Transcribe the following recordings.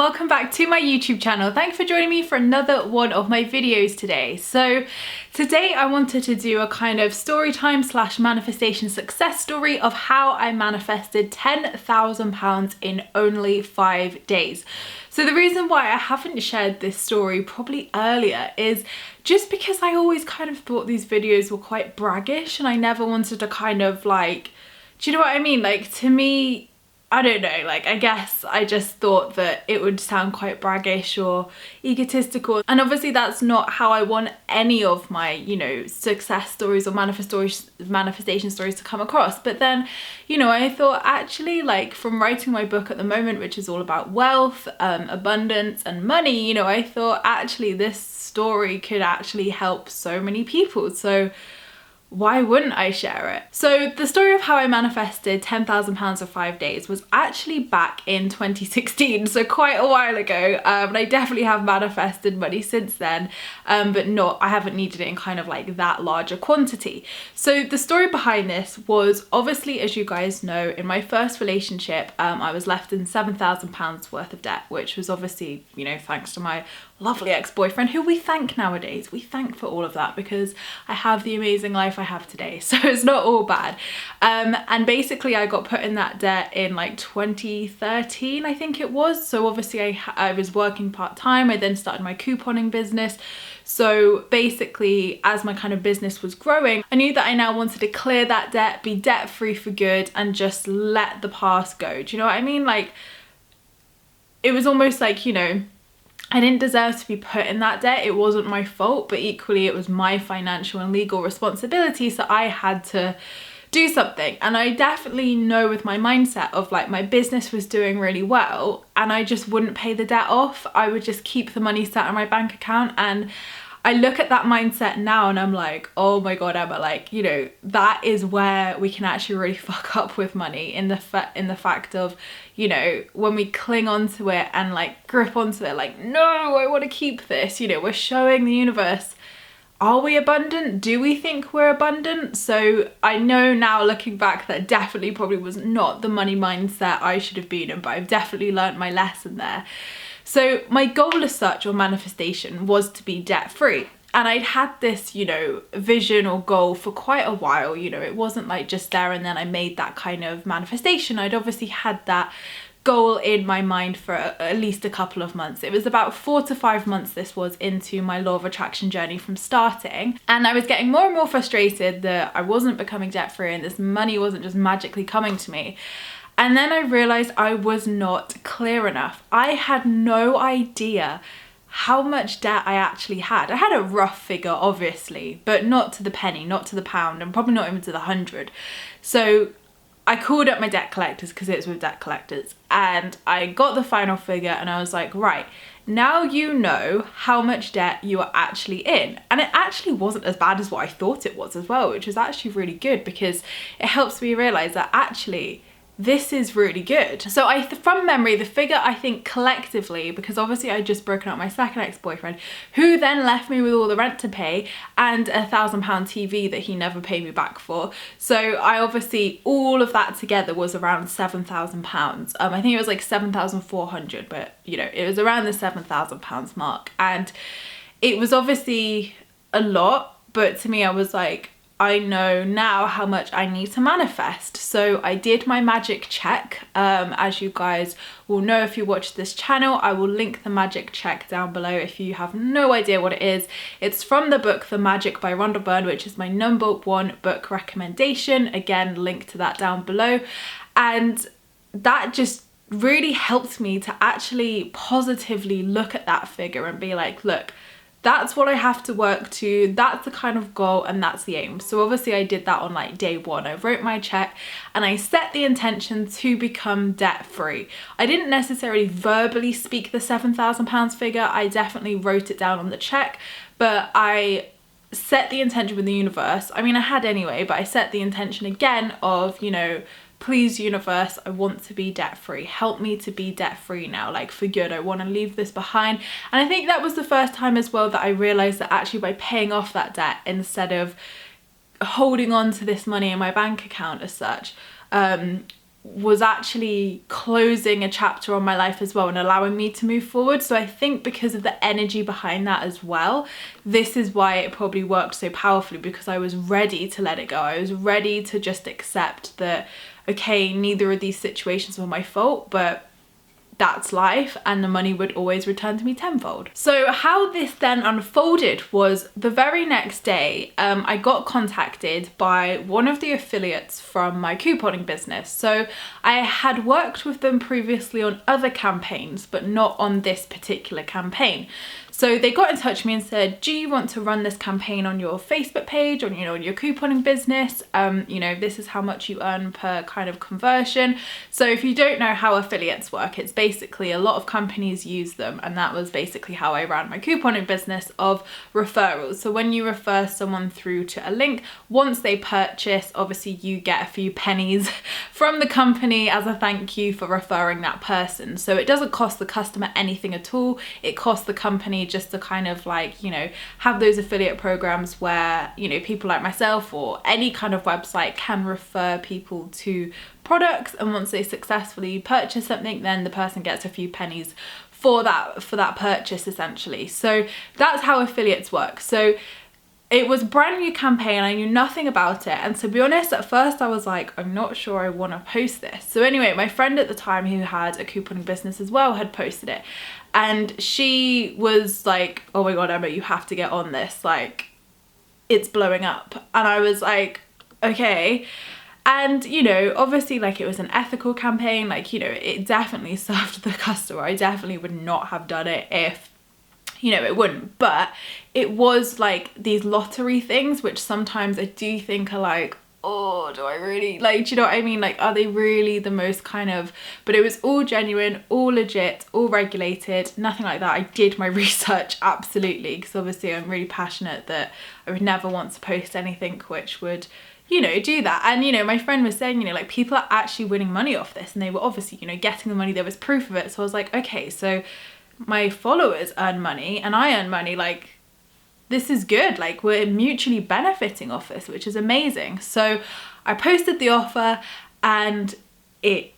welcome back to my YouTube channel. Thanks for joining me for another one of my videos today. So today I wanted to do a kind of story time / manifestation success story of how I manifested £10,000 in only 5 days. So the reason why I haven't shared this story probably earlier is just because I always kind of thought these videos were quite braggish and I never wanted to kind of like, do you know what I mean? Like, to me, I don't know, like, I guess I just thought that it would sound quite braggish or egotistical. And obviously that's not how I want any of my, you know, success stories or manifestation stories to come across. But then, you know, I thought actually, like, from writing my book at the moment, which is all about wealth, abundance and money, you know, I thought actually this story could actually help so many people. So why wouldn't I share it? So the story of how I manifested £10,000 for 5 days was actually back in 2016, so quite a while ago. And I definitely have manifested money since then, but I haven't needed it in kind of like that larger quantity. So the story behind this was obviously, as you guys know, in my first relationship, I was left in £7,000 worth of debt, which was obviously, you know, thanks to my lovely ex-boyfriend, who we thank nowadays. We thank for all of that because I have the amazing life I have today, so it's not all bad. And basically I got put in that debt in like 2013, I think it was. So obviously I was working part-time. I then started my couponing business. So basically, as my kind of business was growing, I knew that I now wanted to clear that debt, be debt-free for good, and just let the past go. Do you know what I mean? Like, it was almost like, you know, I didn't deserve to be put in that debt. It wasn't my fault, but equally it was my financial and legal responsibility, so I had to do something. And I definitely know with my mindset of like, my business was doing really well and I just wouldn't pay the debt off. I would just keep the money sat in my bank account. And I look at that mindset now and I'm like, oh my God, Emma, like, you know, that is where we can actually really fuck up with money, in the fact of, you know, when we cling onto it and like grip onto it, like, no, I want to keep this, you know, we're showing the universe, are we abundant? Do we think we're abundant? So I know now, looking back, that definitely probably was not the money mindset I should have been in, but I've definitely learned my lesson there. So my goal as such, or manifestation, was to be debt free. And I'd had this, you know, vision or goal for quite a while. You know, it wasn't like just there and then I made that kind of manifestation. I'd obviously had that goal in my mind for at least a couple of months. It was about 4 to 5 months this was into my law of attraction journey from starting. And I was getting more and more frustrated that I wasn't becoming debt free and this money wasn't just magically coming to me. And then I realized I was not clear enough. I had no idea how much debt I actually had. I had a rough figure, obviously, but not to the penny, not to the pound, and probably not even to the 100. So I called up my debt collectors, because it's with debt collectors, and I got the final figure and I was like, right, now you know how much debt you are actually in. And it actually wasn't as bad as what I thought it was as well, which was actually really good, because it helps me realize that actually this is really good. So from memory, the figure, I think collectively, because obviously I'd just broken up my second ex-boyfriend, who then left me with all the rent to pay and a £1,000 TV that he never paid me back for. So I obviously, all of that together was around £7,000. I think it was like 7,400, but you know, it was around the £7,000 mark. And it was obviously a lot, but to me, I was like, I know now how much I need to manifest. So I did my magic check. As you guys will know if you watch this channel, I will link the magic check down below if you have no idea what it is. It's from the book The Magic by Rhonda Byrne, which is my #1 book recommendation. Again, link to that down below. And that just really helped me to actually positively look at that figure and be like, look, that's what I have to work to, that's the kind of goal, and that's the aim. So obviously I did that on like day 1. I wrote my check and I set the intention to become debt free. I didn't necessarily verbally speak the £7,000 figure, I definitely wrote it down on the check, but I set the intention with the universe. I mean, I had anyway, but I set the intention again of, you know, please universe, I want to be debt free. Help me to be debt free now, like for good. I want to leave this behind. And I think that was the first time as well that I realized that actually by paying off that debt instead of holding on to this money in my bank account as such, was actually closing a chapter on my life as well and allowing me to move forward. So I think because of the energy behind that as well, this is why it probably worked so powerfully, because I was ready to let it go. I was ready to just accept that, okay, neither of these situations were my fault, but that's life, and the money would always return to me tenfold. So how this then unfolded was the very next day, I got contacted by one of the affiliates from my couponing business. So I had worked with them previously on other campaigns, but not on this particular campaign. So they got in touch with me and said, do you want to run this campaign on your Facebook page, or, you know, on your couponing business? You know, this is how much you earn per kind of conversion. So if you don't know how affiliates work, it's basically a lot of companies use them. And that was basically how I ran my couponing business, of referrals. So when you refer someone through to a link, once they purchase, obviously you get a few pennies from the company as a thank you for referring that person. So it doesn't cost the customer anything at all. It costs the company just to kind of like, you know, have those affiliate programs where, you know, people like myself or any kind of website can refer people to products, and once they successfully purchase something, then the person gets a few pennies for that purchase, essentially. So that's how affiliates work. So it was a brand new campaign, I knew nothing about it, and to be honest, at first I was like, I'm not sure I want to post this. So anyway, my friend at the time, who had a couponing business as well, had posted it, and she was like, oh my god, Emma, you have to get on this, like, it's blowing up. And I was like, okay. And, you know, obviously, like, it was an ethical campaign, like, you know, it definitely served the customer. I definitely would not have done it if, you know, it wouldn't. But it was like these lottery things, which sometimes I do think are like, oh, do I really, like, do you know what I mean? Like, are they really the most kind of, but it was all genuine, all legit, all regulated, nothing like that. I did my research, absolutely, because obviously I'm really passionate that I would never want to post anything which would, you know, do that. And, you know, my friend was saying, you know, like, people are actually winning money off this, and they were obviously, you know, getting the money, there was proof of it. So I was like, okay, so my followers earn money and I earn money, like, this is good, like, we're mutually benefiting off this, which is amazing. So I posted the offer and it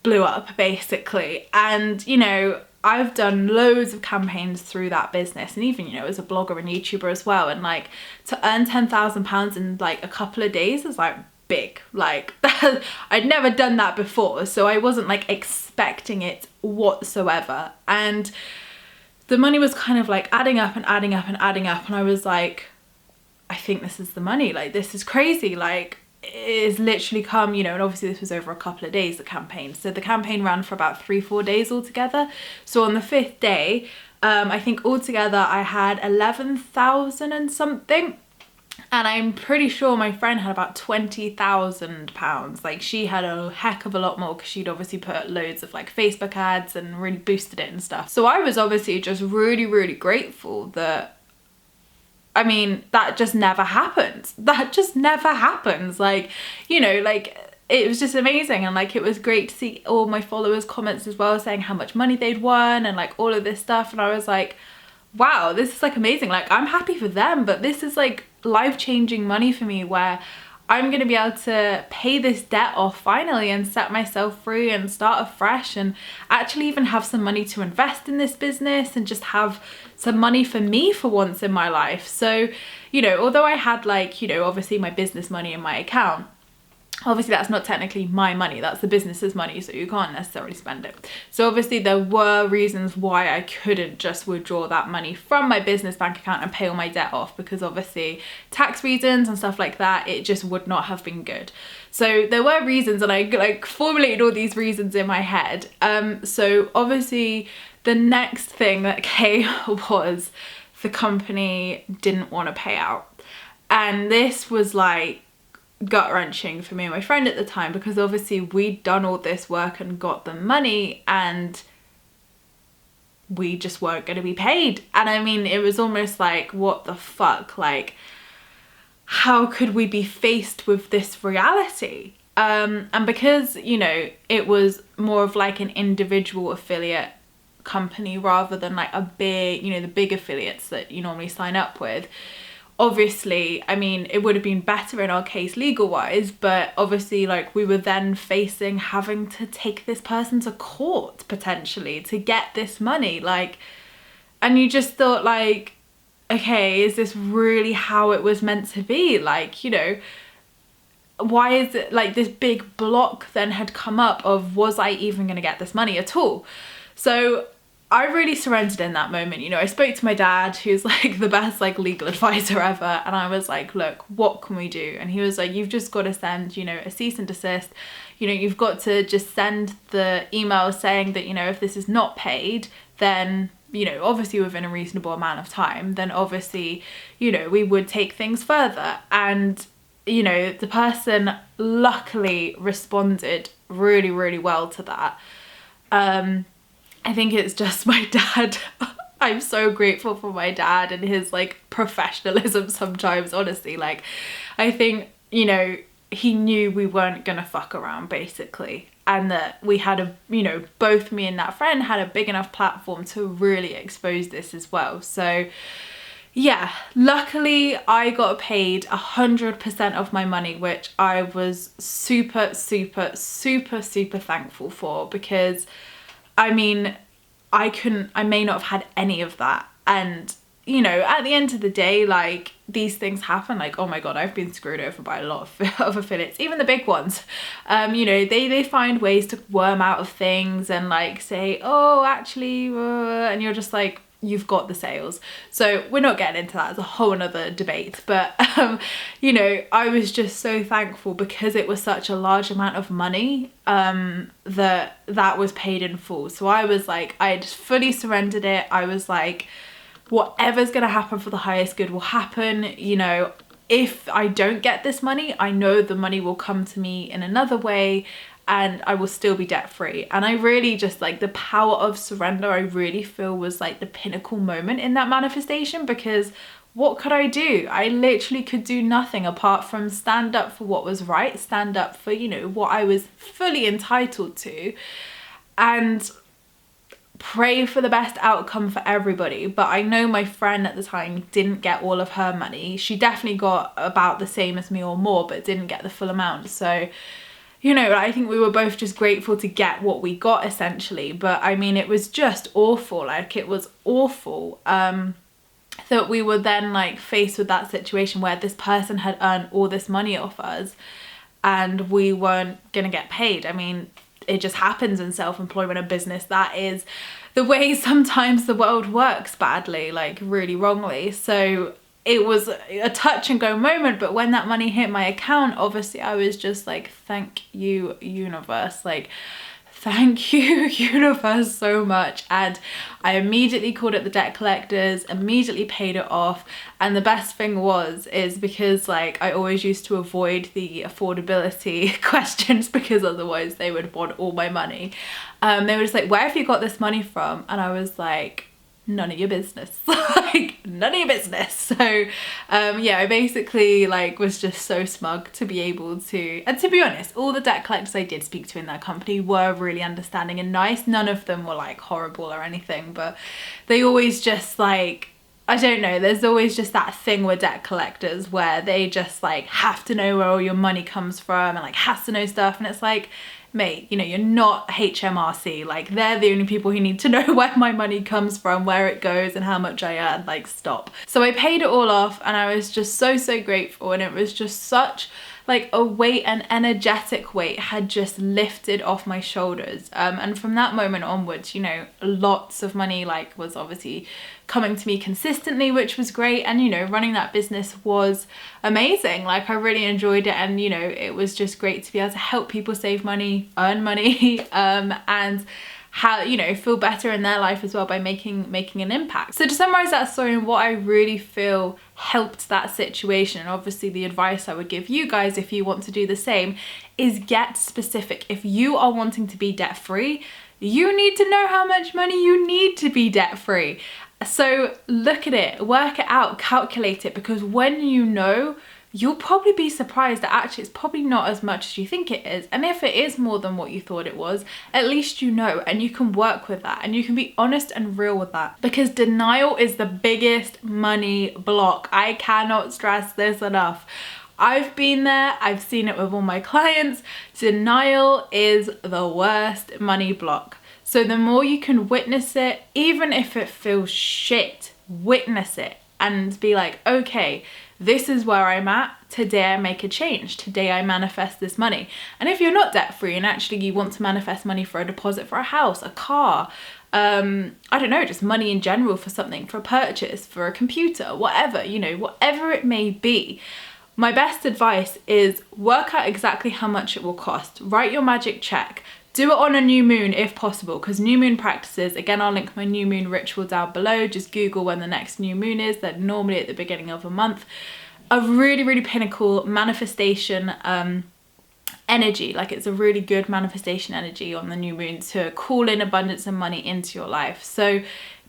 blew up, basically. And, you know, I've done loads of campaigns through that business, and even, you know, as a blogger and YouTuber as well, and like, to earn £10,000 in like a couple of days is like big, like, I'd never done that before, so I wasn't like expecting it whatsoever. And the money was kind of like adding up and adding up and adding up, and I was like, I think this is the money, like, this is crazy, like, it's literally come, you know. And obviously this was over a couple of days, the campaign, so the campaign ran for about 3-4 days altogether. So on the 5th day, I think altogether I had 11,000 and something, and I'm pretty sure my friend had about £20,000. Like, she had a heck of a lot more, because she'd obviously put loads of like Facebook ads and really boosted it and stuff. So I was obviously just really, really grateful that, I mean, that just never happens. That just never happens. Like, you know, like, it was just amazing. And like, it was great to see all my followers' comments as well, saying how much money they'd won and like all of this stuff. And I was like, wow, this is like amazing. Like, I'm happy for them, but this is like life-changing money for me, where I'm going to be able to pay this debt off finally and set myself free and start afresh, and actually even have some money to invest in this business and just have some money for me for once in my life. So, you know, although I had like, you know, obviously my business money in my account, obviously that's not technically my money, that's the business's money, so you can't necessarily spend it. So obviously there were reasons why I couldn't just withdraw that money from my business bank account and pay all my debt off, because obviously tax reasons and stuff like that, it just would not have been good. So there were reasons, and I like formulated all these reasons in my head. So obviously the next thing that came was the company didn't want to pay out, and this was like gut-wrenching for me and my friend at the time, because obviously we'd done all this work and got the money, and we just weren't going to be paid. And I mean, it was almost like, what the fuck, like, how could we be faced with this reality? And because, you know, it was more of like an individual affiliate company rather than like a big, you know, the big affiliates that you normally sign up with, obviously, I mean, it would have been better in our case legal wise, but obviously like we were then facing having to take this person to court potentially to get this money, like, and you just thought like, okay, is this really how it was meant to be? Like, you know, why is it like this big block then had come up of, was I even going to get this money at all? So I really surrendered in that moment. You know, I spoke to my dad, who's like the best like legal advisor ever, and I was like, look, what can we do? And he was like, you've just got to send, you know, a cease and desist. You know, you've got to just send the email saying that, you know, if this is not paid, then, you know, obviously within a reasonable amount of time, then obviously, you know, we would take things further. And, you know, the person luckily responded really, really well to that. I think it's just my dad. I'm so grateful for my dad and his like professionalism sometimes, honestly. Like, I think, you know, he knew we weren't gonna fuck around basically, and that we had a, you know, both me and that friend had a big enough platform to really expose this as well. So yeah, luckily I got paid 100% of my money, which I was super thankful for, because I mean, I may not have had any of that. And, you know, at the end of the day, like, these things happen. Like, oh my God, I've been screwed over by a lot of affiliates, even the big ones. You know, they find ways to worm out of things and like say, oh, actually, and you're just like, you've got the sales. So we're not getting into that. It's a whole another debate. But, you know, I was just so thankful because it was such a large amount of money that was paid in full. So I was like, I just fully surrendered it. I was like, whatever's going to happen for the highest good will happen. You know, if I don't get this money, I know the money will come to me in another way, and I will still be debt free. And I really just like the power of surrender, I really feel was like the pinnacle moment in that manifestation, because what could I do? I literally could do nothing apart from stand up for what was right, stand up for, you know, what I was fully entitled to, and pray for the best outcome for everybody. But I know my friend at the time didn't get all of her money. She definitely got about the same as me or more, but didn't get the full amount. So, you know, I think we were both just grateful to get what we got essentially. But I mean, it was just awful. Like, it was awful that we were then like faced with that situation where this person had earned all this money off us and we weren't gonna get paid. I mean, it just happens in self-employment and business. That is the way sometimes the world works badly, like really wrongly. So it was a touch and go moment, but when that money hit my account, obviously I was just like, thank you, universe. Like, thank you, universe, so much. And I immediately called up the debt collectors, immediately paid it off. And the best thing is because like I always used to avoid the affordability questions, because otherwise they would want all my money. They were just like, where have you got this money from? And I was like, none of your business. Like, none of your business. So yeah, I basically like was just so smug to be able to, and to be honest, all the debt collectors I did speak to in that company were really understanding and nice. None of them were like horrible or anything, but they always just like, I don't know, there's always just that thing with debt collectors where they just like have to know where all your money comes from and like has to know stuff, and it's like, mate, you know, you're not HMRC. Like, they're the only people who need to know where my money comes from, where it goes, and how much I earn. Like, stop. So I paid it all off, and I was just so grateful, and it was just such like a weight, an energetic weight had just lifted off my shoulders. And from that moment onwards, you know, lots of money like was obviously coming to me consistently, which was great. And, you know, running that business was amazing. Like, I really enjoyed it. And, you know, it was just great to be able to help people save money, earn money, and how, you know, feel better in their life as well by making an impact. So to summarize that story and what I really feel helped that situation, and obviously the advice I would give you guys if you want to do the same, is get specific. If you are wanting to be debt free, you need to know how much money you need to be debt free. So look at it, work it out, calculate it, because when you know, you'll probably be surprised that actually it's probably not as much as you think it is. And if it is more than what you thought it was, at least you know, and you can work with that and you can be honest and real with that, because denial is the biggest money block. I cannot stress this enough. I've been there, I've seen it with all my clients. Denial is the worst money block. So the more you can witness it, even if it feels shit, witness it and be like, okay, this is where I'm at. Today I make a change. Today I manifest this money. And if you're not debt free and actually you want to manifest money for a deposit for a house, a car, I don't know, just money in general for something, for a purchase, for a computer, whatever, you know, whatever it may be, my best advice is work out exactly how much it will cost. Write your magic check. Do it on a new moon if possible, because new moon practices, again, I'll link my new moon ritual down below. Just Google when the next new moon is. They're normally at the beginning of a month. A really, really pinnacle manifestation energy. Like, it's a really good manifestation energy on the new moon to call in abundance and money into your life. So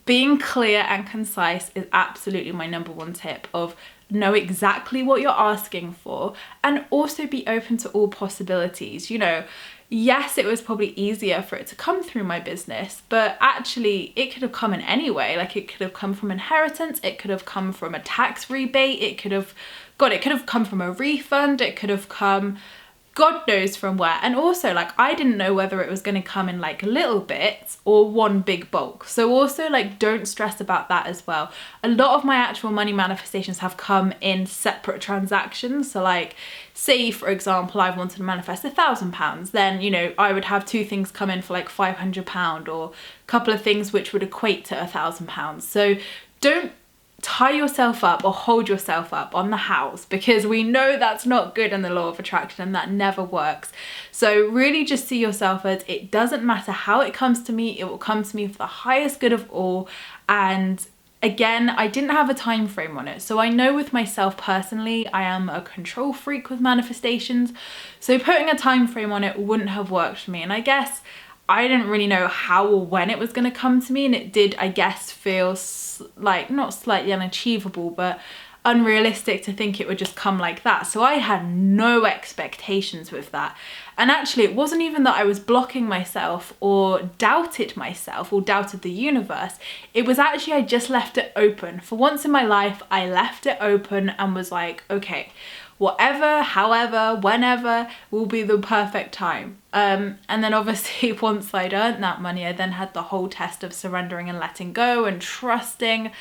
being clear and concise is absolutely my number one tip of know exactly what you're asking for, and also be open to all possibilities. You know, yes, it was probably easier for it to come through my business, but actually it could have come in any way. Like, it could have come from inheritance, it could have come from a tax rebate, it could have come from a refund, it could have come God knows from where. And also, like, I didn't know whether it was going to come in like little bits or one big bulk. So also, like, don't stress about that as well. A lot of my actual money manifestations have come in separate transactions. So like, say for example, I wanted to manifest £1,000, then, you know, I would have two things come in for like £500, or a couple of things which would equate to £1,000. So don't tie yourself up or hold yourself up on the house, because we know that's not good in the law of attraction and that never works. So really just see yourself as, it doesn't matter how it comes to me, it will come to me for the highest good of all. And again, I didn't have a time frame on it. So I know with myself personally, I am a control freak with manifestations. So putting a time frame on it wouldn't have worked for me. And I guess I didn't really know how or when it was going to come to me, and it did, I guess, feel like not slightly unachievable, but unrealistic to think it would just come like that. So I had no expectations with that. And actually, it wasn't even that I was blocking myself or doubted myself or doubted the universe. It was actually, I just left it open. For once in my life, I left it open and was like, okay, whatever, however, whenever will be the perfect time. And then obviously once I'd earned that money, I then had the whole test of surrendering and letting go and trusting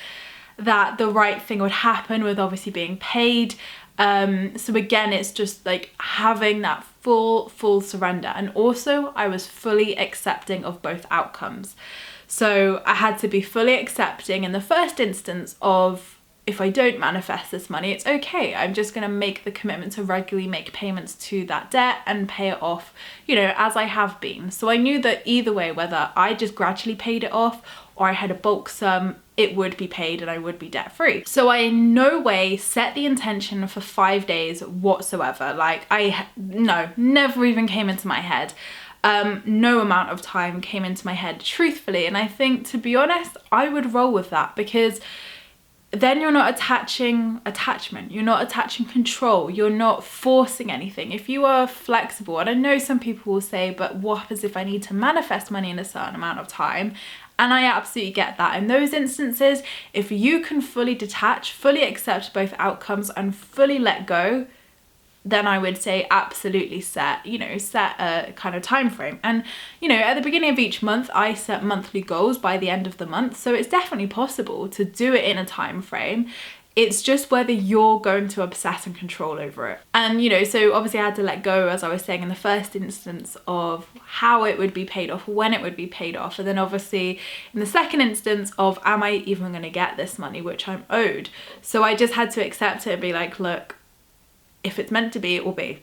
that the right thing would happen with obviously being paid. So again, it's just like having that full surrender. And also I was fully accepting of both outcomes. So I had to be fully accepting in the first instance of, if I don't manifest this money, it's okay. I'm just going to make the commitment to regularly make payments to that debt and pay it off, you know, as I have been. So I knew that either way, whether I just gradually paid it off or I had a bulk sum, it would be paid and I would be debt free. So I in no way set the intention for 5 days whatsoever. Like, never even came into my head. No amount of time came into my head, truthfully. And I think, to be honest, I would roll with that, because then you're not attaching attachment, you're not attaching control, you're not forcing anything. If you are flexible, and I know some people will say, but what happens if I need to manifest money in a certain amount of time? And I absolutely get that. In those instances, if you can fully detach, fully accept both outcomes and fully let go, then I would say absolutely set a kind of time frame. And, you know, at the beginning of each month, I set monthly goals by the end of the month. So it's definitely possible to do it in a time frame. It's just whether you're going to obsess and control over it. And, you know, so obviously I had to let go, as I was saying, in the first instance of how it would be paid off, when it would be paid off. And then obviously in the second instance of, am I even going to get this money, which I'm owed? So I just had to accept it and be like, look, if it's meant to be, it will be.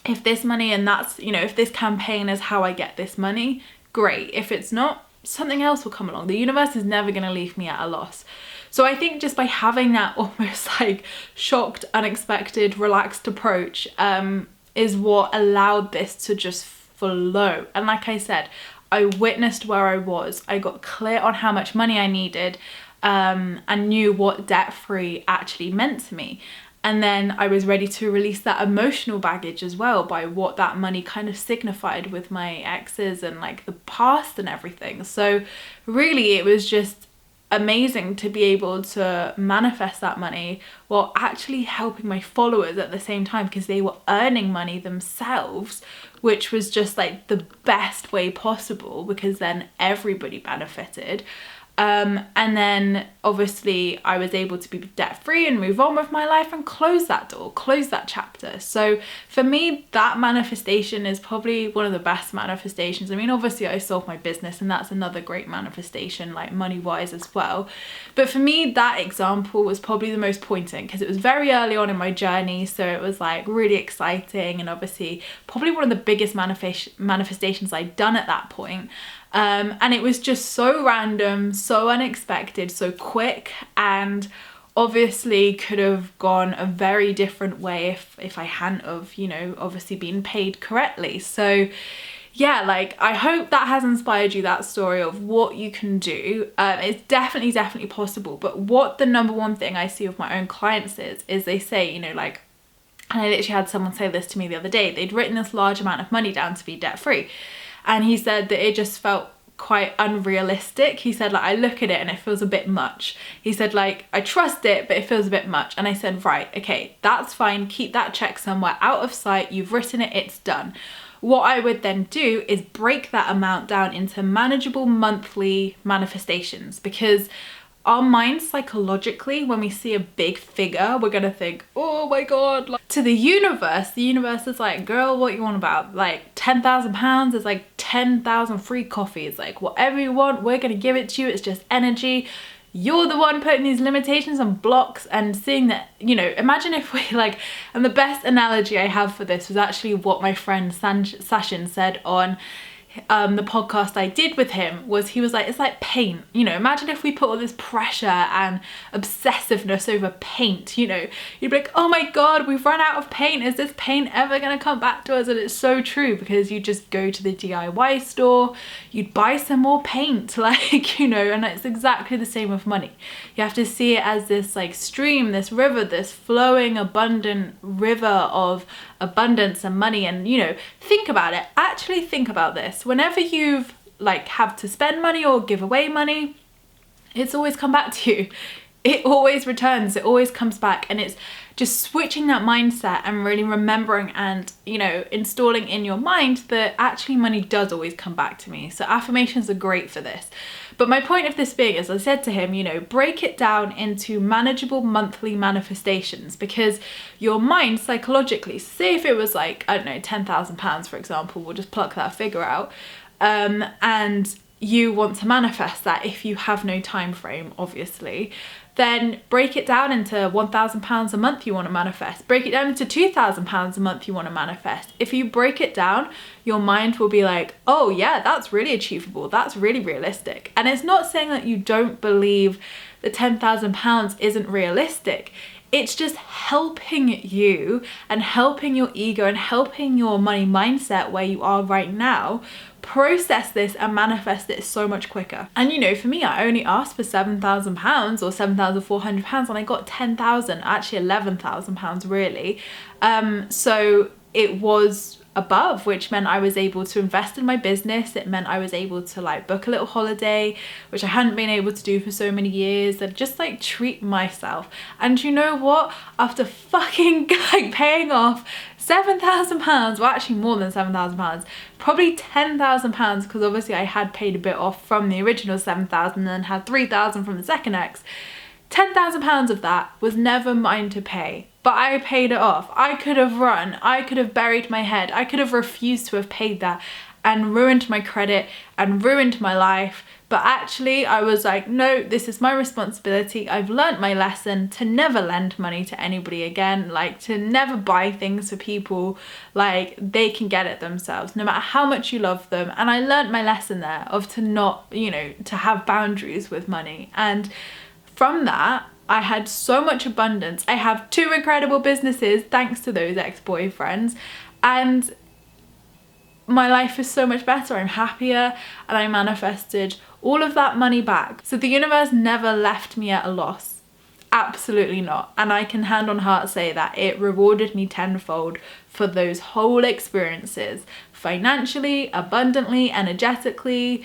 If this money, and that's, you know, if this campaign is how I get this money, great. If it's not, something else will come along. The universe is never going to leave me at a loss. So I think just by having that almost like shocked, unexpected, relaxed approach is what allowed this to just flow. And like I said, I witnessed where I was. I got clear on how much money I needed and knew what debt-free actually meant to me. And then I was ready to release that emotional baggage as well by what that money kind of signified with my exes and like the past and everything. So really it was just amazing to be able to manifest that money while actually helping my followers at the same time, because they were earning money themselves, which was just like the best way possible, because then everybody benefited. And then obviously I was able to be debt free and move on with my life and close that door, close that chapter. So for me, that manifestation is probably one of the best manifestations. I mean, obviously I sold my business and that's another great manifestation, like money wise as well. But for me, that example was probably the most poignant because it was very early on in my journey. So it was like really exciting and obviously probably one of the biggest manifestations I'd done at that point. And it was just so random, so unexpected, so quick, and obviously could have gone a very different way if I hadn't have, you know, obviously been paid correctly. So yeah, like I hope that has inspired you, that story of what you can do. It's definitely possible. But what the number one thing I see with my own clients is they say, you know, like, and I literally had someone say this to me the other day, they'd written this large amount of money down to be debt free. And he said that it just felt quite unrealistic. He said, like, I look at it and it feels a bit much. He said, like, I trust it, but it feels a bit much. And I said, right, okay, that's fine. Keep that check somewhere out of sight. You've written it, it's done. What I would then do is break that amount down into manageable monthly manifestations, because our mind psychologically, when we see a big figure, we're gonna think, oh my God. Like, to the universe is like, girl, what you want about? Like £10,000 is like 10,000 free coffees. Like whatever you want, we're gonna give it to you. It's just energy. You're the one putting these limitations and blocks and seeing that, you know, imagine if we like, and the best analogy I have for this was actually what my friend Sachin said on the podcast I did with him. Was he was like, it's like paint, you know, imagine if we put all this pressure and obsessiveness over paint, you know, you'd be like, oh my God, we've run out of paint, is this paint ever gonna come back to us? And it's so true, because you just go to the DIY store, you'd buy some more paint, like, you know. And it's exactly the same with money. You have to see it as this like stream, this river, this flowing abundant river of abundance and money. And you know, think about it, actually think about this. Whenever you've like have to spend money or give away money, it's always come back to you. It always returns, it always comes back. And it's just switching that mindset and really remembering and, you know, installing in your mind that actually money does always come back to me. So affirmations are great for this. But my point of this being, as I said to him, you know, break it down into manageable monthly manifestations, because your mind psychologically, say if it was like, I don't know, £10,000, for example, we'll just pluck that figure out, and you want to manifest that if you have no time frame, obviously, then break it down into £1,000 a month you want to manifest. Break it down into £2,000 a month you want to manifest. If you break it down, your mind will be like, oh yeah, that's really achievable. That's really realistic. And it's not saying that you don't believe the £10,000 isn't realistic. It's just helping you and helping your ego and helping your money mindset where you are right now process this and manifest it so much quicker. And you know, for me, I only asked for £7,000 or £7,400 and I got 10,000, actually £11,000 really. So it was above, which meant I was able to invest in my business. It meant I was able to like book a little holiday, which I hadn't been able to do for so many years, and just like treat myself. And you know what? After fucking like paying off £7,000, well actually more than £7,000, probably £10,000, because obviously I had paid a bit off from the original 7,000 and then had 3,000 from the second ex. £10,000 of that was never mine to pay, but I paid it off. I could have run, I could have buried my head, I could have refused to have paid that and ruined my credit and ruined my life. But actually I was like, no, this is my responsibility. I've learnt my lesson to never lend money to anybody again, like to never buy things for people, like they can get it themselves no matter how much you love them. And I learnt my lesson there of to not, you know, to have boundaries with money. And from that, I had so much abundance. I have 2 incredible businesses thanks to those ex-boyfriends, and my life is so much better. I'm happier, and I manifested all of that money back. So the universe never left me at a loss Absolutely not. And I can hand on heart say that it rewarded me tenfold for those whole experiences, financially, abundantly, energetically,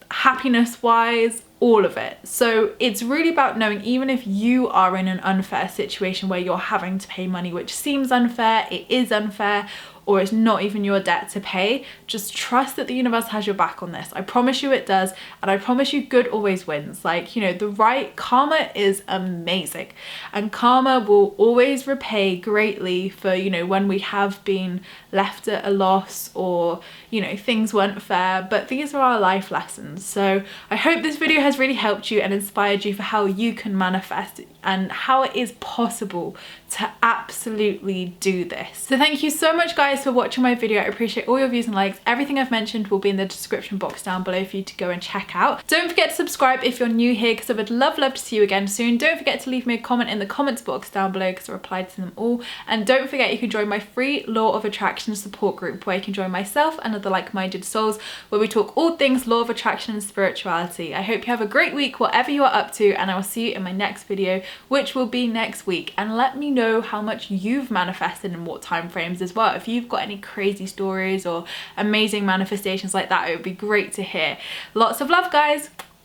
happiness wise, all of it. So it's really about knowing, even if you are in an unfair situation where you're having to pay money which seems unfair, it is unfair, or it's not even your debt to pay, just trust that the universe has your back on this. I promise you it does, and I promise you good always wins. Like, you know, the right karma is amazing, and karma will always repay greatly for, you know, when we have been left at a loss, or, you know, things weren't fair. But these are our life lessons. So I hope this video has really helped you and inspired you for how you can manifest and how it is possible to absolutely do this. So thank you so much guys for watching my video. I appreciate all your views and likes. Everything I've mentioned will be in the description box down below for you to go and check out. Don't forget to subscribe if you're new here, because I would love to see you again soon. Don't forget to leave me a comment in the comments box down below, because I replied to them all. And don't forget you can join my free Law of Attraction support group, where you can join myself and other like-minded souls, where we talk all things Law of Attraction and spirituality. I hope you have a great week whatever you are up to, and I will see you in my next video, which will be next week. And let me know how much you've manifested and what time frames as well. If you've got any crazy stories or amazing manifestations like that, it would be great to hear. Lots of love guys.